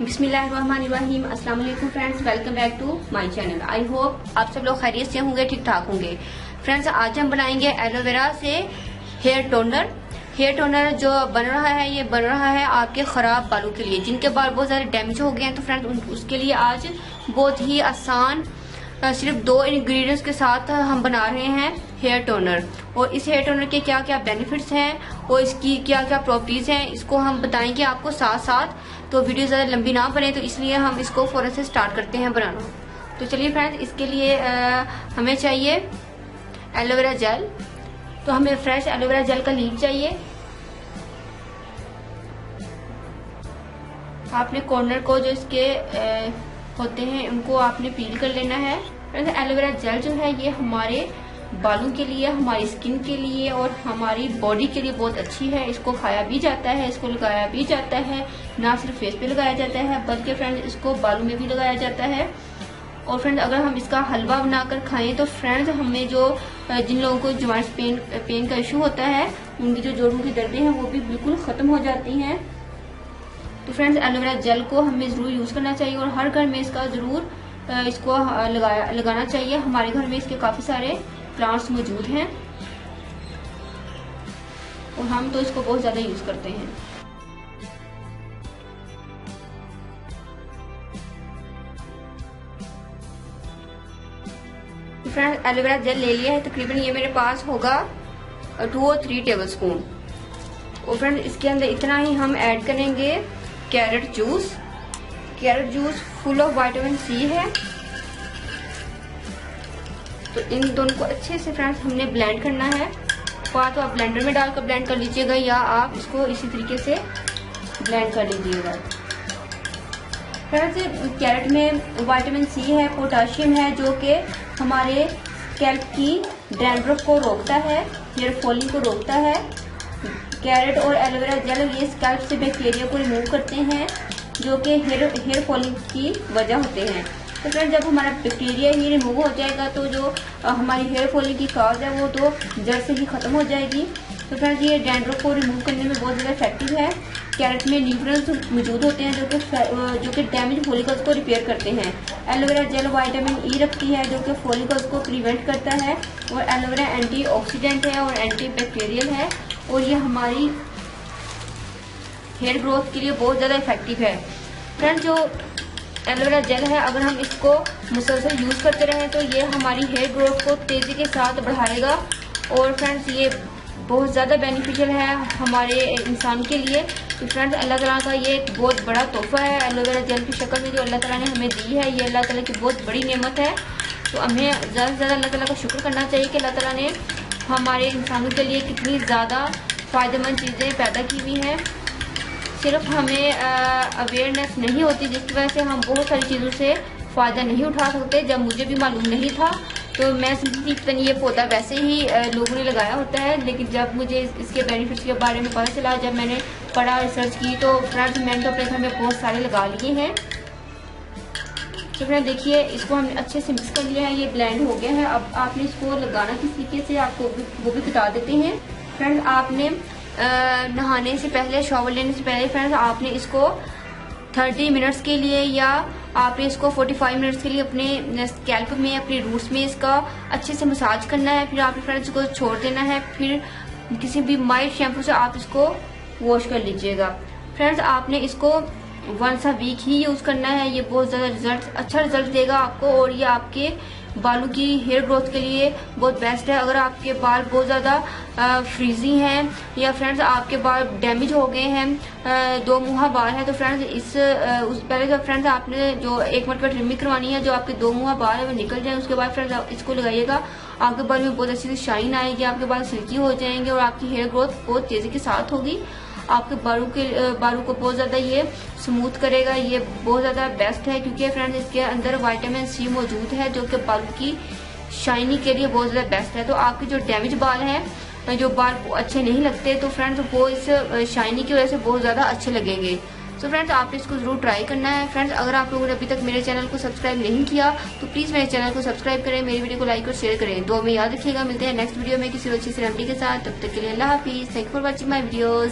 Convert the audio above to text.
बिस्मिल्लाहिर्रहमानिर्रहीम। अस्सलाम वालेकुम friends, welcome back to my channel. I hope आप सब लोग खैरियत से होंगे, ठीक ठाक होंगे। फ्रेंड्स, आज हम बनाएंगे एलोवेरा से हेयर टोनर। हेयर टोनर जो बन रहा है, ये बन रहा है आपके खराब बालों के लिए, जिनके बाल बहुत ज्यादा डैमेज हो गए हैं। तो फ्रेंड्स, उसके लिए आज बहुत ही आसान सिर्फ 2 इंग्रेडिएंट्स के साथ हम बना रहे हैं हेयर टोनर। और इस हेयर टोनर के क्या क्या बेनिफिट्स हैं और इसकी क्या क्या प्रॉपर्टीज हैं, इसको हम बताएंगे आपको साथ साथ। तो वीडियो ज्यादा लंबी ना बने, तो इसलिए हम इसको फौरन से स्टार्ट करते हैं बनाना। तो चलिए फ्रेंड्स, इसके लिए हमें चाहिए एलोवेरा जेल। तो हमें फ्रेश एलोवेरा जेल का लीफ चाहिए। आपने कॉर्नर को जो इसके होते हैं उनको आपने पील कर लेना है। एलोवेरा जेल जो है ये हमारे बालों के लिए, हमारी स्किन के लिए और हमारी बॉडी के लिए बहुत अच्छी है। इसको खाया भी जाता है, इसको लगाया भी जाता है, ना सिर्फ फेस पे लगाया जाता है बल्कि फ्रेंड्स इसको बालों में भी लगाया जाता है। और फ्रेंड्स, अगर हम इसका हलवा बनाकर खाएं तो फ्रेंड्स हमें जो जिन लोगों को जॉइंट पेन का इशू होता है, उनकी जो जोड़ों की दर्दें हैं वो भी बिल्कुल खत्म हो जाती हैं। तो फ्रेंड्स, एलोवेरा जेल को हमें जरूर यूज करना चाहिए और हर घर में इसका जरूर इसको लगाना चाहिए। हमारे घर में इसके काफी सारे प्लांट्स मौजूद हैं और हम तो इसको बहुत ज्यादा यूज करते हैं। तो फ्रेंड्स, एलोवेरा जेल ले लिया है, तकरीबन ये मेरे पास होगा 2 और 3 टेबल स्पून। और फ्रेंड्स, इसके अंदर इतना ही हम ऐड करेंगे carrot juice. Carrot juice full of vitamin C है। तो इन दोनों को अच्छे से फ्रेंड्स हमने ब्लेंड करना है। तो आप ब्लेंडर में डालकर ब्लेंड कर लीजिएगा या आप इसको इसी तरीके से ब्लेंड कर लीजिएगा। फ्रेंड्स, कैरेट में विटामिन सी है, पोटाशियम है, जो कि हमारे स्कैल्प की डैंड्रफ को रोकता है, हेयर फॉलिंग को रोकता है। कैरेट और एलोवेरा जेल ये स्कैल्प से बैक्टीरिया को रिमूव करते हैं, जो कि हेयर फॉलिंग की वजह होते हैं। तो फ्रेंड्स, जब हमारा बैक्टीरिया ही रिमूव हो जाएगा तो जो हमारी हेयर फॉलिंग की काज है वो तो जड़ से ही खत्म हो जाएगी। तो फ्रेंड्स, ये डैंड्रफ को रिमूव करने में बहुत ज़्यादा इफेक्टिव है। कैरेट में न्यूट्रिएंट्स मौजूद होते हैं जो कि डैमेज फॉलिकल्स को रिपेयर करते हैं। एलोवेरा जेल विटामिन ई रखती है जो कि फॉलिकल्स को प्रिवेंट करता है। और एलोवेरा एंटीऑक्सीडेंट है और एंटी बैक्टीरियल है और ये हमारी हेयर ग्रोथ के लिए बहुत ज़्यादा इफेक्टिव है। फ्रेंड्स, जो एलोवेरा जेल है, अगर हम इसको मुसलसल यूज करते रहें तो ये हमारी हेयर ग्रोथ को तेजी के साथ बढ़ाएगा। और फ्रेंड्स, ये बहुत ज़्यादा बेनिफिशियल है हमारे इंसान के लिए। तो फ्रेंड्स, अल्लाह ताला का ये एक बहुत बड़ा तोहफा है एलोवेरा जेल की शक्ल में जो अल्लाह ताला ने हमें दी है। ये अल्लाह ताला की बहुत बड़ी नेमत है। तो हमें ज़्यादा से ज़्यादा अल्लाह ताला का शुक्र करना चाहिए कि अल्लाह ताला ने हमारे इंसानों के लिए कितनी ज़्यादा फ़ायदेमंद चीज़ें पैदा की हुई हैं। सिर्फ हमें अवेयरनेस नहीं होती, जिसकी वजह से हम बहुत सारी चीज़ों से फ़ायदा नहीं उठा सकते। जब मुझे भी मालूम नहीं था तो मैं समझती थी ये पौधा वैसे ही लोगों ने लगाया होता है, लेकिन जब मुझे इसके बेनिफिट्स के बारे में पता चला, जब मैंने पढ़ा, रिसर्च की, तो फ्रेंड्स मैंने तो अपने घर में बहुत सारे लगा लिए हैं। तो फ्रेंड्स, देखिए, इसको हमने अच्छे से मिक्स कर लिया है, ये ब्लेंड हो गया है। अब आपने इसको लगाना किस तरीके से आपको वो भी बता देते हैं। फ्रेंड्स, आपने नहाने से पहले, शॉवर लेने से पहले फ्रेंड्स आपने इसको 30 मिनट्स के लिए या आपने इसको 45 मिनट्स के लिए अपने स्कैल्प में, अपने रूट्स में इसका अच्छे से मसाज करना है। फिर आपने फ्रेंड्स इसको छोड़ देना है। फिर किसी भी माइल्ड शैम्पू से आप इसको वॉश कर लीजिएगा। फ्रेंड्स, आपने इसको वंस अ वीक ही यूज करना है। ये बहुत ज्यादा अच्छा रिजल्ट देगा आपको और ये आपके बालों की हेयर ग्रोथ के लिए बहुत बेस्ट है। अगर आपके बाल बहुत ज्यादा फ्रीजी हैं या फ्रेंड्स आपके बाल डैमेज हो गए हैं, 2 मुहा बाल है, तो फ्रेंड्स पहले तो फ्रेंड्स आपने जो एक मरतबा ट्रिमिंग करवानी है, जो आपके 2 मुहा बाल है वो निकल जाए। उसके बाद फ्रेंड्स आप इसको लगाइएगा, आपके बाल में बहुत अच्छी सी शाइन आएगी, आपके बाल सिल्की हो जाएंगे और आपकी हेयर ग्रोथ बहुत तेजी के साथ होगी। आपके बालों को बहुत ज्यादा ये स्मूथ करेगा। ये बहुत ज्यादा बेस्ट है क्योंकि फ्रेंड्स इसके अंदर विटामिन सी मौजूद है जो कि बालों की शाइनी के लिए बहुत ज्यादा बेस्ट है। तो आपके जो डैमेज बाल हैं, जो बाल अच्छे नहीं लगते, तो फ्रेंड्स वो इस शाइनी की वजह से बहुत ज्यादा अच्छे लगेंगे। तो फ्रेंड्स, आपने इसको जरूर ट्राई करना है। फ्रेंड्स, अगर आप लोगों ने अभी तक मेरे चैनल को सब्सक्राइब नहीं किया तो प्लीज मेरे चैनल को सब्सक्राइब करें, मेरी वीडियो को लाइक और शेयर करें। दुआ में याद रखिएगा। मिलते हैं नेक्स्ट वीडियो में किसी अच्छी सी रेमेडी के साथ। तब तक के लिए अल्लाह हाफिज। Thank you for watching my videos.